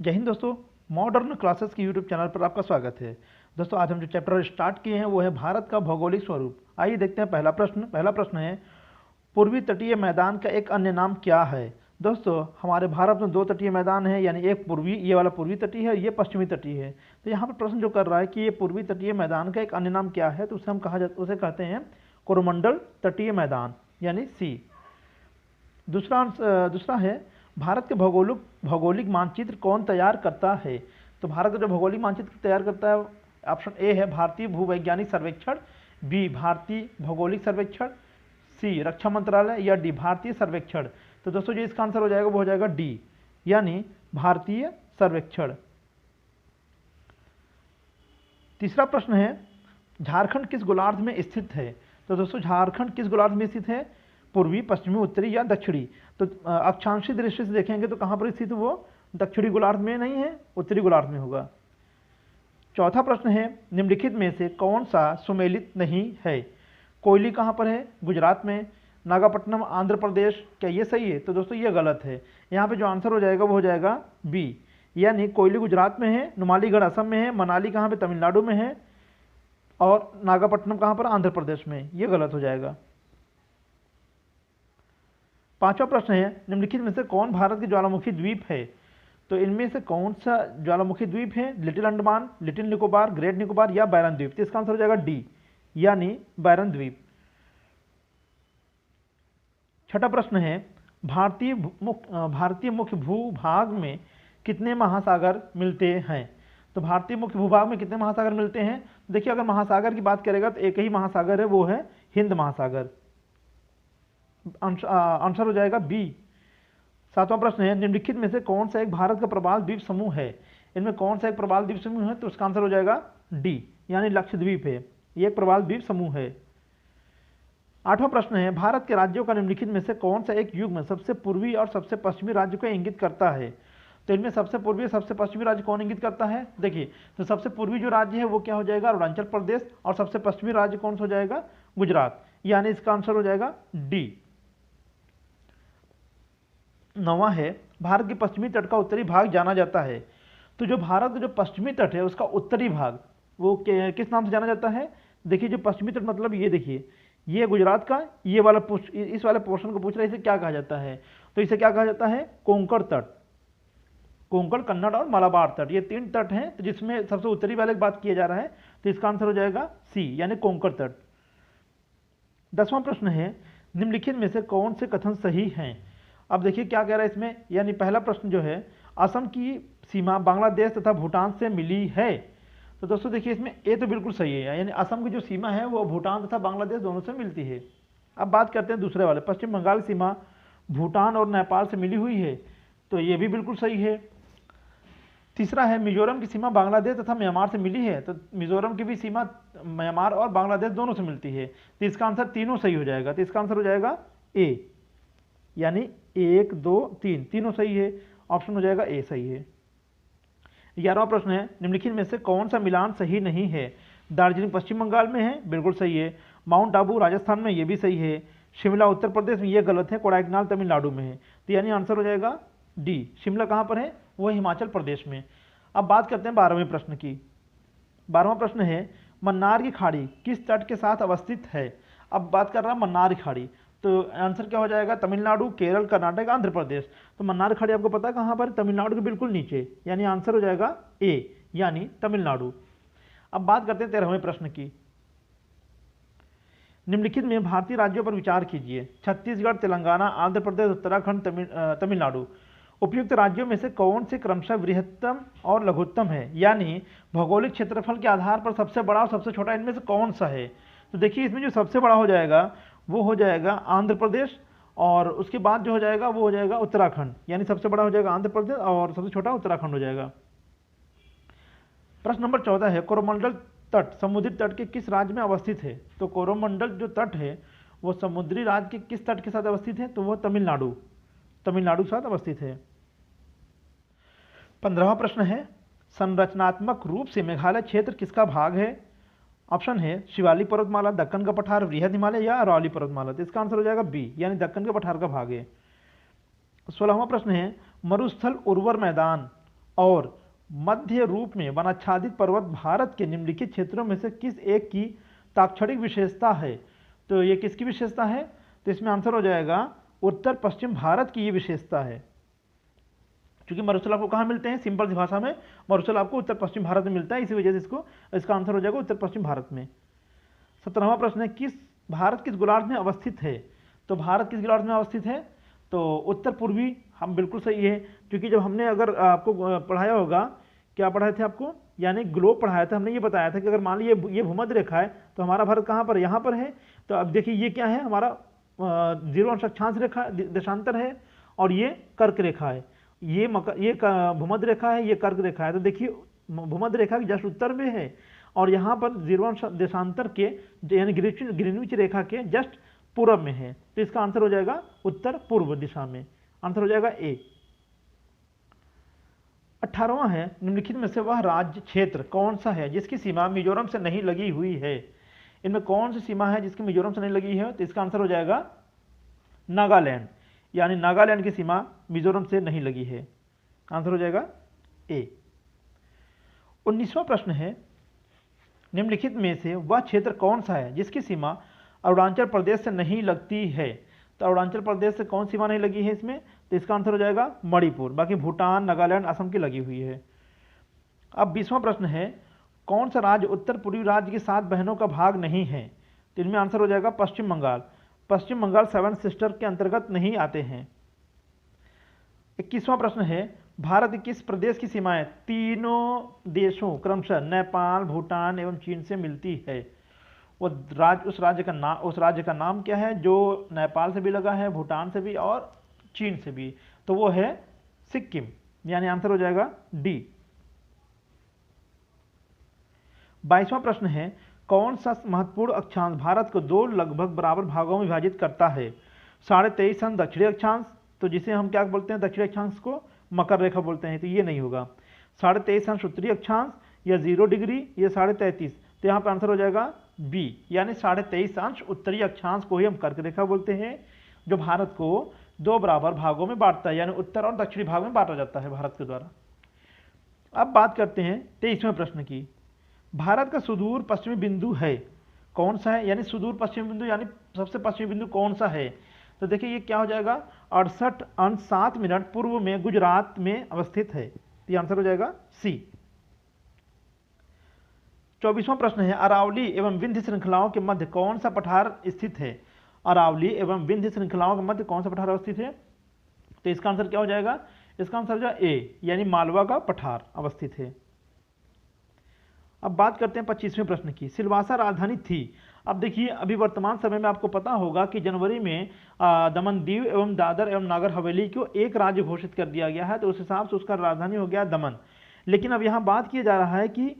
जय हिंद दोस्तों, modern classes की यूट्यूब चैनल पर आपका स्वागत है। दोस्तों आज हम जो चैप्टर स्टार्ट किए हैं वो है भारत का भौगोलिक स्वरूप। आइए देखते हैं पहला प्रश्न है, पूर्वी तटीय मैदान का एक अन्य नाम क्या है। दोस्तों हमारे भारत में दो तटीय मैदान है, यानी एक पूर्वी, ये वाला पूर्वी तटीय है, ये पश्चिमी तटीय है। तो यहाँ पर प्रश्न जो कर रहा है कि ये पूर्वी तटीय मैदान का एक अन्य नाम क्या है, तो उसे कहते हैं कोरोमंडल तटीय मैदान, यानी सी। दूसरा है, भारत के भौगोलिक मानचित्र कौन तैयार करता है। तो भारत का जो भौगोलिक मानचित्र तैयार करता है, ऑप्शन ए है भारतीय भूवैज्ञानिक सर्वेक्षण, बी भारतीय भौगोलिक सर्वेक्षण, सी रक्षा मंत्रालय, या डी भारतीय सर्वेक्षण। तो दोस्तों जो इसका आंसर हो जाएगा वो हो जाएगा डी, यानी भारतीय सर्वेक्षण। तीसरा प्रश्न है, झारखंड किस गोलार्ध में स्थित है। तो दोस्तों झारखंड किस गोलार्ध में स्थित है, पूर्वी, पश्चिमी, उत्तरी या दक्षिणी। तो अक्षांशीय दृष्टि से देखेंगे तो कहाँ पर स्थित, वो दक्षिणी गोलार्ध में नहीं है, उत्तरी गोलार्ध में होगा। चौथा प्रश्न है, निम्नलिखित में से कौन सा सुमेलित नहीं है। कोयली कहाँ पर है, गुजरात में, नागापट्टनम आंध्र प्रदेश, क्या ये सही है। तो दोस्तों ये गलत है। यहाँ पे जो आंसर हो जाएगा वो हो जाएगा बी, यानी कोयली गुजरात में है, नुमालीगढ़ असम में है, मनाली कहाँ पे, तमिलनाडु में है, और नागापट्टनम कहाँ पर, आंध्र प्रदेश में। ये गलत हो जाएगा। पांचवा प्रश्न है, निम्नलिखित में से कौन भारत के ज्वालामुखी द्वीप है। तो इनमें से कौन सा ज्वालामुखी द्वीप है, little Andaman, little Nicobar, great Nicobar या बैरन द्वीप। तो इसका आंसर हो जाएगा डी, यानी बैरन द्वीप। छठा प्रश्न है, भारतीय मुख्य भूभाग में कितने महासागर मिलते हैं। तो भारतीय मुख्य भूभाग में कितने महासागर मिलते हैं। देखिए अगर महासागर की बात करेगा तो एक ही महासागर है, वो है हिंद महासागर। आंसर हो जाएगा बी। सातवां प्रश्न है, निम्नलिखित में से कौन सा एक भारत का प्रवाल द्वीप समूह है। इनमें कौन सा एक प्रवाल द्वीप समूह है। तो उसका आंसर हो जाएगा डी, यानी लक्षद्वीप है, ये एक प्रवाल द्वीप समूह है। आठवां प्रश्न है, भारत के राज्यों का निम्नलिखित में से कौन सा एक युग में सबसे पूर्वी और सबसे पश्चिमी राज्य को इंगित करता है। तो इनमें सबसे पूर्वी और सबसे पश्चिमी राज्य कौन इंगित करता है। देखिए तो सबसे पूर्वी जो राज्य है वो क्या हो जाएगा, अरुणाचल प्रदेश, और सबसे पश्चिमी राज्य कौन सा हो जाएगा, गुजरात, यानी इसका आंसर हो जाएगा डी। नवा है, भारत के पश्चिमी तट का उत्तरी भाग जाना जाता है। तो जो भारत का जो पश्चिमी तट है उसका उत्तरी भाग वो किस नाम से जाना जाता है। देखिए जो पश्चिमी तट मतलब ये देखिए, ये गुजरात का ये वाला इस वाले पोर्शन को पूछ रहा है, इसे क्या कहा जाता है। तो इसे क्या कहा जाता है, कोंकण तट, कोंकण, कन्नड़ और मलाबार तट, ये तीन तट हैं। तो जिसमें सबसे उत्तरी वाले की बात किया जा रहा है, तो इसका आंसर हो जाएगा सी, यानी कोंकण तट। 10वां प्रश्न है, निम्नलिखित में से कौन से कथन सही हैं। अब देखिए क्या कह रहा है इसमें, यानी पहला प्रश्न जो है, असम की सीमा बांग्लादेश तथा भूटान से मिली है। तो दोस्तों देखिए इसमें ए तो बिल्कुल सही है, यानी असम की जो सीमा है वो भूटान तथा बांग्लादेश दोनों से मिलती है। अब बात करते हैं दूसरे वाले, पश्चिम बंगाल की सीमा भूटान और नेपाल से मिली हुई है। तो ये भी बिल्कुल सही है। तीसरा है, मिजोरम की सीमा बांग्लादेश तथा म्यांमार से मिली है। तो मिजोरम की भी सीमा म्यांमार और बांग्लादेश दोनों से मिलती है। तो इसका आंसर तीनों सही हो जाएगा। तो इसका आंसर हो जाएगा ए, यानी 1 2 3 तीनों सही है, ऑप्शन हो जाएगा ए सही है। 11वां प्रश्न है, निम्नलिखित में से कौन सा मिलान सही नहीं है। दार्जिलिंग पश्चिम बंगाल में है, बिल्कुल सही है। माउंट आबू राजस्थान में, ये भी सही है। शिमला उत्तर प्रदेश में, ये गलत है। कोडाइकनाल तमिलनाडु में है। तो यानी आंसर हो जाएगा डी, शिमला कहाँ पर है, वो हिमाचल प्रदेश में। अब बात करते हैं 12वें प्रश्न की। 12वां प्रश्न है, मन्नार की खाड़ी किस तट के साथ अवस्थित है। अब बात कर रहा है मन्नार की खाड़ी, तो आंसर क्या हो जाएगा, तमिलनाडु, केरल, कर्नाटक, आंध्र प्रदेश। तो मन्नार खाड़ी आपको पता है कहाँ पर, तमिलनाडु के बिल्कुल नीचे, यानी आंसर हो जाएगा ए, यानी तमिलनाडु। अब बात करते हैं 13वें प्रश्न की। निम्नलिखित में भारतीय राज्यों पर विचार कीजिए। छत्तीसगढ़, तेलंगाना, आंध्र प्रदेश, उत्तराखंड, तमिलनाडु। उपयुक्त राज्यों में से कौन से क्रमशः बृहत्तम और लघुत्तम है, यानी भौगोलिक क्षेत्रफल के आधार पर सबसे बड़ा और सबसे छोटा इनमें से कौन सा है। तो देखिए इसमें जो सबसे बड़ा हो जाएगा वो हो जाएगा आंध्र प्रदेश, और उसके बाद जो हो जाएगा वो हो जाएगा उत्तराखंड, यानी सबसे बड़ा हो जाएगा आंध्र प्रदेश और सबसे छोटा उत्तराखंड हो जाएगा। प्रश्न नंबर 14 है, कोरोमंडल तट समुद्री तट के किस राज्य में अवस्थित है। तो कोरोमंडल जो तट है वो समुद्री राज्य के किस तट के साथ अवस्थित है, तो वो तमिलनाडु के साथ अवस्थित है। 15वां प्रश्न है, संरचनात्मक रूप से मेघालय क्षेत्र किसका भाग है। ऑप्शन है शिवालिक पर्वतमाला, दक्कन का पठार, वृहद हिमालय या अरावली पर्वतमाला। तो इसका आंसर हो जाएगा बी, यानी दक्कन के पठार का भाग है। 16वां प्रश्न है, मरुस्थल उर्वर मैदान और मध्य रूप में वनाच्छादित पर्वत भारत के निम्नलिखित क्षेत्रों में से किस एक की ताक्षणिक विशेषता है? तो ये किसकी विशेषता है? तो इसमें आंसर हो जाएगा उत्तर पश्चिम भारत की ये विशेषता है। क्योंकि मरुस्थल आपको कहाँ मिलते हैं? सिंपल सी भाषा में मरुस्थल आपको उत्तर पश्चिम भारत में मिलता है, इसी वजह से इसका आंसर हो जाएगा उत्तर पश्चिम भारत में। 17वां प्रश्न है भारत किस गोलार्ध में अवस्थित है? तो भारत किस गोलार्ध में अवस्थित है? तो उत्तर पूर्वी, हम बिल्कुल सही है। क्योंकि जब हमने अगर आपको पढ़ाया होगा, क्या पढ़ाए थे आपको, यानी ग्लोब पढ़ाया था, हमने ये बताया था कि अगर मान लीजिए ये भूमध्य रेखा है तो हमारा भारत कहाँ पर? यहाँ पर है। तो अब देखिए ये क्या है, हमारा 0 अंश अक्षांश रेखा देशांतर है, और ये कर्क रेखा है। ये भूमध्य रेखा है, ये कर्क रेखा है। तो देखिए भूमध्य रेखा के जस्ट उत्तर में है, और यहाँ पर 0 अंश देशांतर के यानी ग्रीनविच रेखा के जस्ट पूर्व में है। तो इसका आंसर हो जाएगा उत्तर पूर्व दिशा में, आंसर हो जाएगा ए। 18वां है निम्नलिखित में से वह राज्य क्षेत्र कौन सा है जिसकी सीमा मिजोरम से नहीं लगी हुई है? इनमें कौन सी सीमा है जिसकी मिजोरम से नहीं लगी है? तो इसका आंसर हो जाएगा नागालैंड, यानी नागालैंड की सीमा मिजोरम से नहीं लगी है, आंसर हो जाएगा ए। 19वां प्रश्न है निम्नलिखित में से वह क्षेत्र कौन सा है जिसकी सीमा अरुणाचल प्रदेश से नहीं लगती है? तो अरुणाचल प्रदेश से कौन सीमा नहीं लगी है इसमें? तो इसका आंसर हो जाएगा मणिपुर, बाकी भूटान, नागालैंड, असम की लगी हुई है। अब 20वां प्रश्न है कौन सा राज्य उत्तर पूर्वी राज्य की 7 बहनों का भाग नहीं है? तो इनमें आंसर हो जाएगा पश्चिम बंगाल। पश्चिम बंगाल 7 सिस्टर के अंतर्गत नहीं आते हैं। 21वां प्रश्न है भारत के किस प्रदेश की सीमाएं तीनों देशों क्रमशः नेपाल, भूटान एवं चीन से मिलती है? उस राज्य का नाम क्या है जो नेपाल से भी लगा है, भूटान से भी और चीन से भी? तो वो है सिक्किम, यानी आंसर हो जाएगा डी। 22वां प्रश्न है कौन सा महत्वपूर्ण अक्षांश भारत को 2 लगभग बराबर भागों में विभाजित करता है? 23.5 अंश दक्षिणी अक्षांश, तो जिसे हम क्या बोलते हैं, दक्षिणी अक्षांश को मकर रेखा बोलते हैं, तो ये नहीं होगा। 23.5 अंश उत्तरी अक्षांश, या 0 डिग्री, या 33.5, तो यहाँ पर आंसर हो जाएगा बी, यानी 23.5 अंश उत्तरी अक्षांश को ही हम कर्क रेखा बोलते हैं, जो भारत को 2 बराबर भागों में बांटता है, यानी उत्तर और दक्षिणी भाग में बांटा जाता है भारत के द्वारा। अब बात करते हैं 23वें प्रश्न की। भारत का सुदूर पश्चिमी बिंदु है कौन सा है? यानी सुदूर पश्चिमी बिंदु यानी सबसे पश्चिमी बिंदु कौन सा है? तो देखिए ये क्या हो जाएगा 68 अंश 7 मिनट पूर्व में गुजरात में अवस्थित है, तो ये आंसर हो जाएगा सी। 24वां प्रश्न है अरावली एवं विंध्य श्रृंखलाओं के मध्य कौन सा पठार स्थित है? अरावली एवं विंध्य श्रृंखलाओं के मध्य कौन सा पठार अवस्थित है? तो इसका आंसर क्या हो जाएगा? इसका आंसर हो जाएगा ए, यानी मालवा का पठार अवस्थित है। अब बात करते हैं 25वें प्रश्न की। सिलवासा राजधानी थी। अब देखिए अभी वर्तमान समय में आपको पता होगा कि जनवरी में दमन दीव एवं दादर एवं नागर हवेली को एक राज्य घोषित कर दिया गया है, तो उस हिसाब से उसका राजधानी हो गया दमन। लेकिन अब यहाँ बात किया जा रहा है कि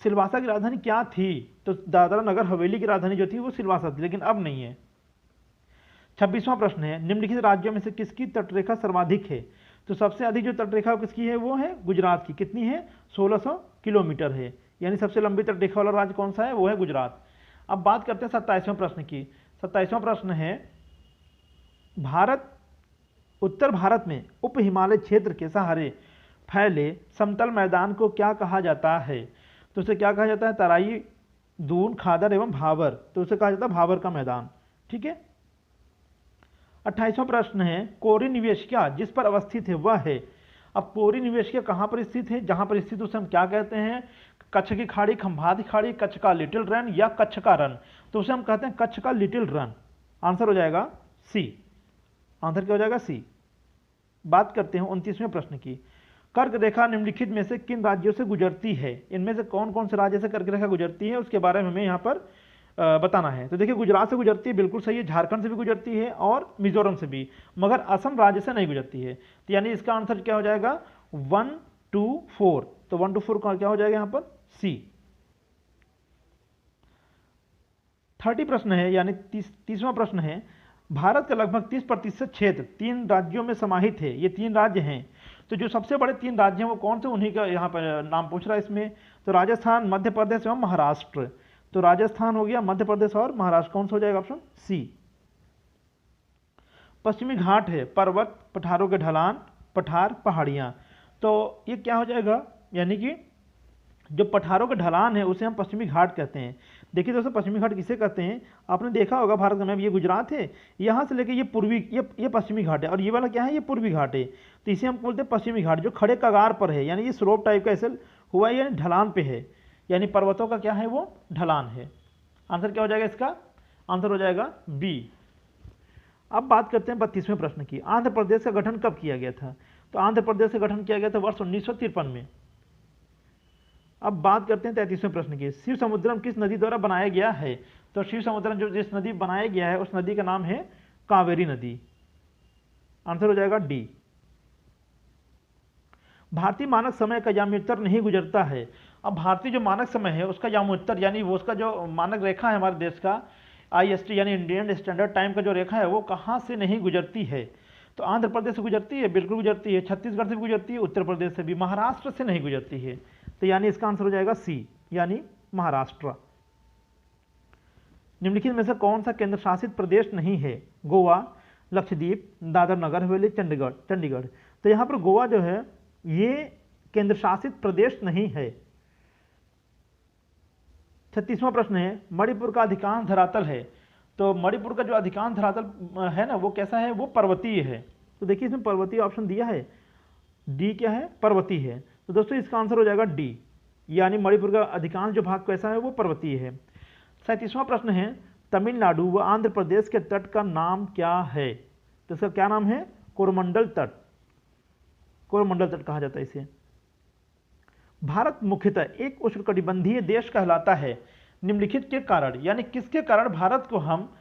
सिलवासा की राजधानी क्या थी? तो दादरा नगर हवेली की राजधानी जो थी वो सिलवासा थी, लेकिन अब नहीं है। 26वां प्रश्न है निम्नलिखित राज्यों में से किसकी तटरेखा सर्वाधिक है? तो सबसे अधिक जो तटरेखा किसकी है वो है गुजरात की। कितनी है? 1600 किलोमीटर है, यानी सबसे लंबी तटरेखा वाला राज्य कौन सा है? वो है गुजरात। अब बात करते हैं 27वें प्रश्न की। 27वां प्रश्न है उत्तर भारत में उप हिमालय क्षेत्र के सहारे फैले समतल मैदान को क्या कहा जाता है? तो उसे क्या कहा जाता है? तराई, दून, खादर एवं भावर, तो उसे कहा जाता है भावर का मैदान। ठीक है। 28वां प्रश्न है कोरी निवेशिका जिस पर अवस्थित है वह है। अब कोरी निवेशिका कहाँ पर स्थित है? जहाँ पर स्थित उसे हम क्या कहते हैं? कच्छ की खाड़ी, खंभात की खाड़ी, कच्छ का लिटिल रन या कच्छ का रन, तो उसे हम कहते हैं कच्छ का लिटिल रन। आंसर हो जाएगा सी। आंसर क्या हो जाएगा? सी। बात करते हैं 29वें प्रश्न की। कर्क रेखा निम्नलिखित में से किन राज्यों से गुजरती है? इनमें से कौन कौन से राज्य से कर्क रेखा गुजरती है उसके बारे में हमें यहाँ पर बताना है। तो देखिए गुजरात से गुजरती है, बिल्कुल सही है, झारखंड से भी गुजरती है और मिजोरम से भी, मगर असम राज्य से नहीं गुजरती है। तो यानी इसका आंसर क्या हो जाएगा? 1, 2, 4। तो 1, 2, 4 का क्या हो जाएगा यहाँ पर? सी। 30 प्रश्न है, यानी 30वां प्रश्न है भारत का लगभग 30% क्षेत्र 3 राज्यों में समाहित है। ये 3 राज्य हैं, तो जो सबसे बड़े 3 राज्य हैं वो कौन से, उन्हीं का यहाँ पर नाम पूछ रहा है इसमें। तो राजस्थान, मध्य प्रदेश एवं महाराष्ट्र। तो राजस्थान हो गया, मध्य प्रदेश और महाराष्ट्र। कौन सा हो जाएगा? Option C. पश्चिमी घाट है पर्वत, पठारों के ढलान, पठार, पहाड़ियाँ। तो ये क्या हो जाएगा, यानी कि जो पठारों का ढलान है उसे हम पश्चिमी घाट कहते हैं। देखिए दोस्तों, पश्चिमी घाट किसे कहते हैं, आपने देखा होगा भारत का मैप, ये गुजरात है, यहाँ से लेके ये पूर्वी, ये पश्चिमी घाट है, और ये वाला क्या है, ये पूर्वी घाट है। तो इसे हम बोलते हैं पश्चिमी घाट, जो खड़े कगार पर है, यानी ये स्लोप टाइप का ऐसे हुआ है, यानी ढलान पे है, यानी पर्वतों का क्या है, वो ढलान है। आंसर क्या हो जाएगा इसका, आंसर हो जाएगा बी। अब बात करते हैं 32वें प्रश्न की। आंध्र प्रदेश का गठन कब किया गया था? तो आंध्र प्रदेश का गठन किया गया था वर्ष 1953 में। अब बात करते हैं 33वें प्रश्न की। शिव समुद्रम किस नदी द्वारा बनाया गया है? तो शिव समुद्रम जो जिस नदी बनाया गया है उस नदी का नाम है कावेरी नदी। आंसर हो जाएगा डी। भारतीय मानक समय का यामोत्तर नहीं गुजरता है। अब भारतीय जो मानक समय है उसका यामोत्तर, यानी वो उसका जो मानक रेखा है हमारे देश का, IST यानी इंडियन स्टैंडर्ड टाइम का जो रेखा है वो कहाँ से नहीं गुजरती है? तो आंध्र प्रदेश से गुजरती है, बिल्कुल गुजरती है, छत्तीसगढ़ से भी गुजरती है, उत्तर प्रदेश से भी, महाराष्ट्र से नहीं गुजरती है। तो यानी इसका आंसर हो जाएगा सी, यानी महाराष्ट्र। निम्नलिखित में से कौन सा केंद्र शासित प्रदेश नहीं है? गोवा, लक्षद्वीप, दादर नगर हवेली, चंडीगढ़। तो यहाँ पर गोवा जो है ये केंद्र शासित प्रदेश नहीं है। 36वां प्रश्न है, मणिपुर का अधिकांश धरातल है। तो मणिपुर का जो अधिकांश धरातल है ना वो कैसा है, वो पर्वतीय है। तो देखिए इसमें पर्वतीय ऑप्शन दिया है, डी क्या है, पर्वतीय है। तो दोस्तों इसका आंसर हो जाएगा डी, यानी मणिपुर का अधिकांश जो भाग कैसा है वो पर्वतीय है। 37वां प्रश्न है, तमिलनाडु व आंध्र प्रदेश के तट का नाम क्या है? तो इसका क्या नाम है, कोरोमंडल तट, कोरोमंडल तट कहा जाता है इसे। भारत मुख्यतः एक उष्णकटिबंधीय देश कहलाता है, निम्नलिखित के कारण, यानी किसके कारण भारत को हम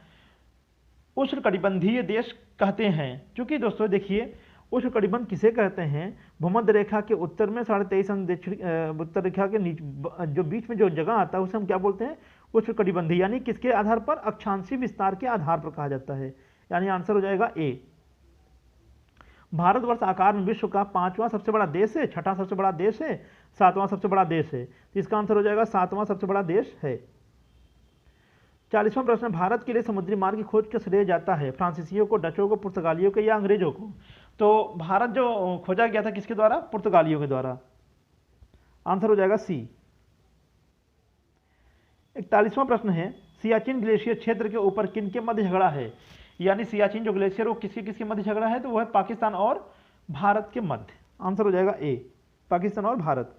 उष्णकटिबंधीय देश कहते हैं? क्योंकि दोस्तों देखिए उष्णकटिबंध किसे कहते हैं, भूमध्य रेखा के उत्तर में 23.5 अंश दक्षिण उत्तर रेखा के जो बीच में जो जगह आता है उसे हम क्या बोलते हैं, उष्णकटिबंधीय। यानी किसके आधार पर, अक्षांशीय विस्तार के आधार पर कहा जाता है, यानी आंसर हो जाएगा ए। भारतवर्ष आकार में विश्व का 5वां सबसे बड़ा देश है, 6ठा सबसे बड़ा देश है, 7वां सबसे बड़ा देश है। तो इसका आंसर हो जाएगा 7वां सबसे बड़ा देश है। 40वां प्रश्न, भारत के लिए समुद्री मार्ग की खोज का श्रेय जाता है फ्रांसीसियों को, डचों को, पुर्तगालियों को या अंग्रेजों को? तो भारत जो खोजा गया था किसके द्वारा, पुर्तगालियों के द्वारा। आंसर हो जाएगा सी। 41वां प्रश्न है, सियाचिन ग्लेशियर क्षेत्र के ऊपर किनके मध्य झगड़ा है? यानी सियाचिन जो ग्लेशियर वो किसके किसके मध्य झगड़ा है? तो वो है पाकिस्तान और भारत के मध्य। आंसर हो जाएगा ए, पाकिस्तान और भारत।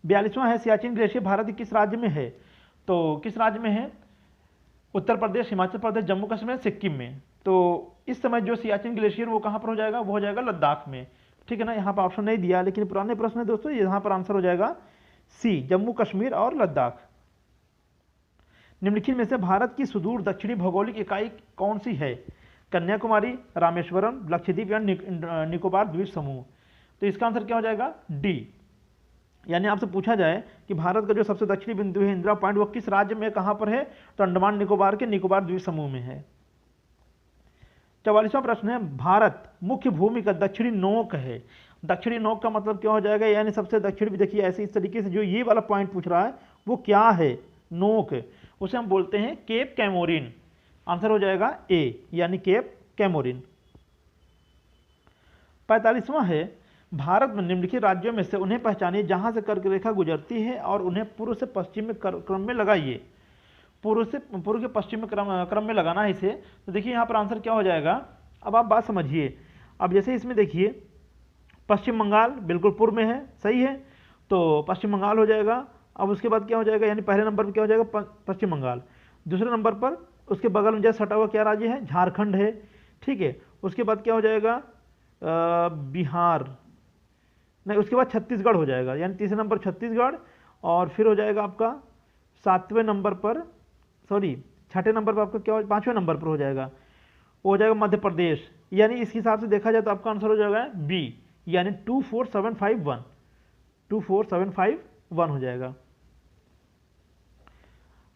42वां है, सियाचिन ग्लेशियर भारत के किस राज्य में है? तो किस राज्य में है? उत्तर प्रदेश, हिमाचल प्रदेश, जम्मू कश्मीर, सिक्किम में। तो इस समय जो सियाचिन ग्लेशियर वो कहाँ पर हो जाएगा, वो हो जाएगा लद्दाख में। ठीक है ना, यहाँ पर ऑप्शन नहीं दिया लेकिन पुराने प्रश्न है दोस्तों, यहाँ पर आंसर हो जाएगा सी, जम्मू कश्मीर और लद्दाख। निम्नलिखित में से भारत की सुदूर दक्षिणी भौगोलिक इकाई कौन सी है? कन्याकुमारी, रामेश्वरम, लक्षद्वीप या निकोबार द्वीप समूह। तो इसका आंसर क्या हो जाएगा, डी। यानी आपसे पूछा जाए कि भारत का जो सबसे दक्षिणी बिंदु है इंदिरा पॉइंट वो किस राज्य में कहां पर है? तो अंडमान निकोबार के निकोबार द्वीप समूह में है। 44वां प्रश्न है, भारत मुख्य भूमि का दक्षिणी नोक है। दक्षिणी नोक का मतलब क्या हो जाएगा, यानी सबसे दक्षिण भी देखिए ऐसे इस तरीके से जो ये वाला पॉइंट पूछ रहा है वो क्या है, नोक, उसे हम बोलते हैं केप कैमोरिन। आंसर हो जाएगा ए, यानी केप कैमोरिन। 45वां है, भारत में निम्नलिखित राज्यों में से उन्हें पहचानिए जहां से कर्क रेखा गुजरती है और उन्हें पूर्व से पश्चिम में क्रम में लगाइए। पूर्व के पश्चिम में क्रम में लगाना है इसे। तो देखिए यहाँ पर आंसर क्या हो जाएगा, अब आप बात समझिए। अब जैसे इसमें देखिए पश्चिम बंगाल बिल्कुल पूर्व में है, सही है, तो पश्चिम बंगाल हो जाएगा। अब उसके बाद क्या हो जाएगा, यानी पहले नंबर पर क्या हो जाएगा, पश्चिम बंगाल। दूसरे नंबर पर उसके बगल में जैसे सटा हुआ क्या राज्य है, झारखंड है। ठीक है, उसके बाद क्या हो जाएगा, बिहार नहीं, उसके बाद छत्तीसगढ़ हो जाएगा, यानी तीसरे नंबर छत्तीसगढ़। और फिर हो जाएगा आपका छठे नंबर पर आपका क्या हो, 5वें नंबर पर हो जाएगा, वो हो जाएगा मध्य प्रदेश। यानी इस हिसाब से देखा जाए तो आपका आंसर हो जाएगा बी, यानी 24751 हो जाएगा।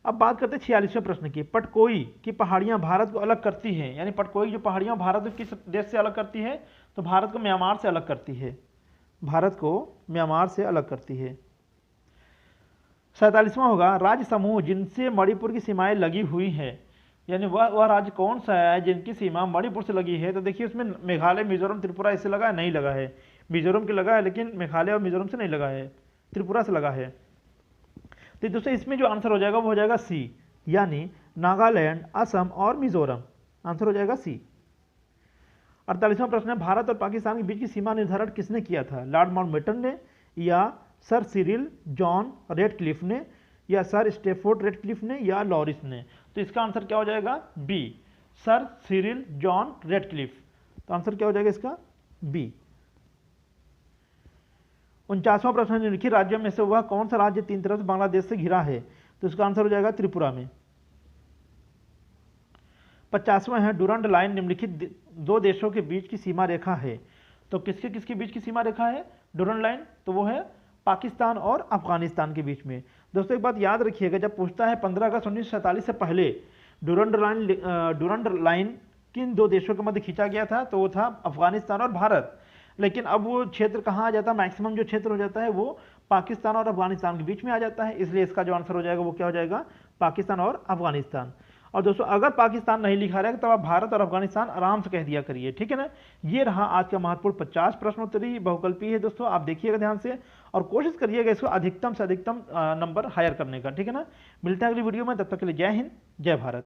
अब बात करते हैं 46वें प्रश्न की। पटकोई की पहाड़ियां भारत को अलग करती हैं, यानी पटकोई जो पहाड़ियां भारत को किस देश से अलग करती है? तो भारत को म्यांमार से अलग करती है, भारत को म्यांमार से अलग करती है। 47वां होगा, राज्य समूह जिनसे मणिपुर की सीमाएं लगी हुई हैं, यानी वह राज्य कौन सा है जिनकी सीमा मणिपुर से लगी है? तो देखिए उसमें मेघालय, मिजोरम, त्रिपुरा इससे लगा है, नहीं लगा है। मिजोरम के लगा है, लेकिन मेघालय और मिजोरम से नहीं लगा है, त्रिपुरा से लगा है। तो दोस्तों इसमें जो आंसर हो जाएगा वो हो जाएगा सी, यानी नागालैंड, असम और मिजोरम। आंसर हो जाएगा सी। 48वां प्रश्न है, भारत और पाकिस्तान के बीच की सीमा निर्धारण किसने किया था? लॉर्ड माउंटबेटन ने, या सर सिरिल जॉन रेडक्लिफ ने, या सर स्टेफोर्ड रेडक्लिफ ने, या लॉरिस ने? तो इसका आंसर क्या हो जाएगा? B, sir Cyril John Radcliffe. तो आंसर क्या हो जाएगा इसका? बी। 49वां प्रश्न, निम्नलिखित राज्यों में से वह कौन सा राज्य तीन तरफ से बांग्लादेश से घिरा है? तो इसका आंसर हो जाएगा त्रिपुरा में। 50वां है, डूरंड लाइन निम्नलिखित दो देशों के बीच की सीमा रेखा है। तो किसके किसके बीच की सीमा रेखा है डूरंड लाइन? तो वो है पाकिस्तान और अफगानिस्तान के बीच में। दोस्तों एक बात याद रखिएगा, जब पूछता है 15 अगस्त 1947 से पहले डूरंड लाइन किन दो देशों के मध्य खींचा गया था, तो वो था अफगानिस्तान और भारत। लेकिन अब वो क्षेत्र कहाँ आ जाता है? मैक्सिमम जो क्षेत्र हो जाता है वो पाकिस्तान और अफगानिस्तान के बीच में आ जाता है, इसलिए इसका जो आंसर हो जाएगा वो क्या हो जाएगा? पाकिस्तान और अफगानिस्तान। और दोस्तों अगर पाकिस्तान नहीं लिखा रहेगा तो आप भारत और अफगानिस्तान आराम से कह दिया करिए, ठीक है ना। ये रहा आज का महत्वपूर्ण 50 प्रश्नोत्तरी बहुकल्पीय है दोस्तों, आप देखिएगा ध्यान से और कोशिश करिएगा इसको अधिकतम से अधिकतम नंबर हायर करने का, ठीक है ना। मिलते हैं अगली वीडियो में, तब तक के लिए जय हिंद, जय भारत।